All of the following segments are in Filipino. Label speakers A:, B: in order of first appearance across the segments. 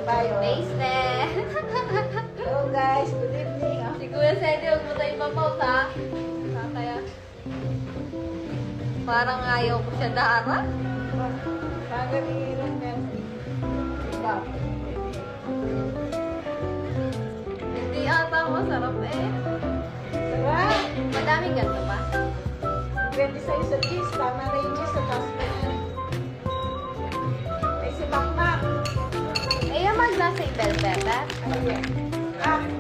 A: tayo.
B: Tasteless.
A: Hello guys, good evening.
B: Si Kuya Sede, huwag mo tayo mapaut ha. Kaya parang ayaw ko siya dara.
A: Kagamirin na. Ikaw.
B: Hindi ata masarap eh.
A: Sarap.
B: Madaming ganito pa.
A: 20 sa isa cheese. Tama na yung cheese sa taas mo yan. May si Makmak.
B: Eh, yung maglasa yung bell pepper.
A: Ayan.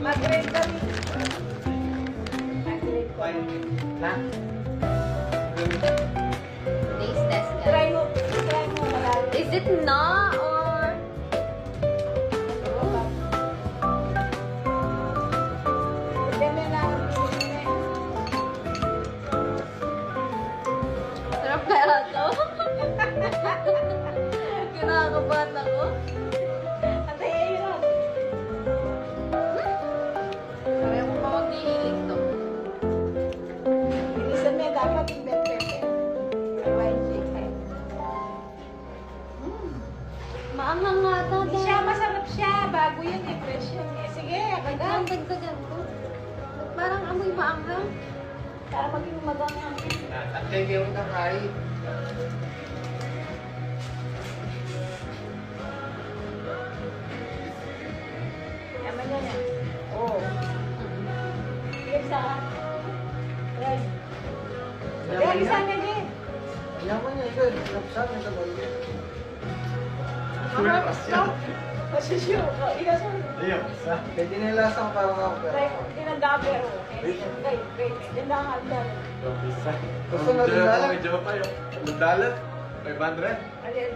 A: Mag-grade kami. Mag-grade ko.
C: Na?
B: Taste test ka.
A: Try mo. Try mo. Malalim.
B: Is it na or...
A: Depende na ang pinili.
B: Sarap kaya to? Kinakabahan ako.
A: Antayin yun.
B: Kaya ko pa maghihiling to.
A: Bilisan niya dapat yung bell pepper. White chicken.
B: Maanghang nga ata.
A: Hindi siya, masarap siya. Bago yun eh, fresh yun eh. Sige,
B: Ang
A: agad.
B: dagdagan ko. Parang amoy maanghang.
A: Para maging magangang.
C: At kayo yung nakain.
A: Yaman yan eh. Oo. Sige, sa right. Kaya isa na din.
C: Yaman niya ito. Napsam ito ba yun?
A: Masisyo. Ikaw sa
C: Ayun. Pwede nilasang parang ako.
A: try mo. Tinanda pero. Wait. Tinanda ka dyan.
C: Gusto na dinala?
D: Dalat? 500?
A: Alin.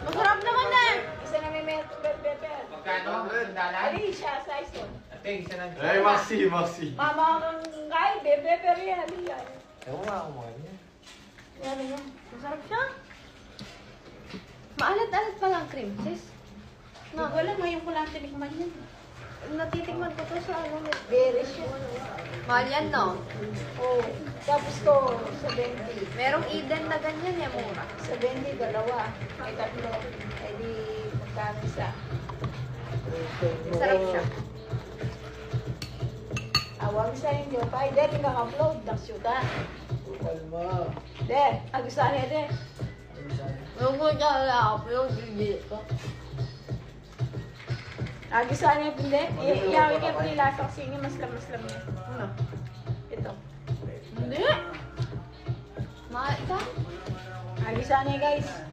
B: Masarap naman eh!
A: Isa na may bell pepper.
C: Magkano? Dalan?
A: Ali siya, size yun.
C: Ate, isa na.
D: Eh, Maxi.
A: Mama kang kahit bell pepper yan. Yan.
C: Ewan nga ako mga niya.
A: Yan yan.
B: Masarap siya. Maalat-alat pa lang cream cheese.
A: No, wala mo yung kulang tinikman yan.
B: Natitikman ko to sa ano.
A: Very siya.
B: Mahal yan, no?
A: Oh, tapos ko, 70.
B: Merong Eden na ganyan eh, mura.
A: 70, dalawa. May tatlo. Ay di, magkano isa?
B: Masarap siya.
A: Awang sa yung Jopay. Dahil naka-upload. Naksyutan.
C: Kalma.
A: Dahil, agusan niya dahil.
B: Huwag mo siya upload, hindi ko.
A: Agusan niya hindi. Iyawin niya po nilasak sini. Maslam niya.
B: Ano?
A: Ito.
B: Hindi. Mahal ka?
A: Agusan niya guys.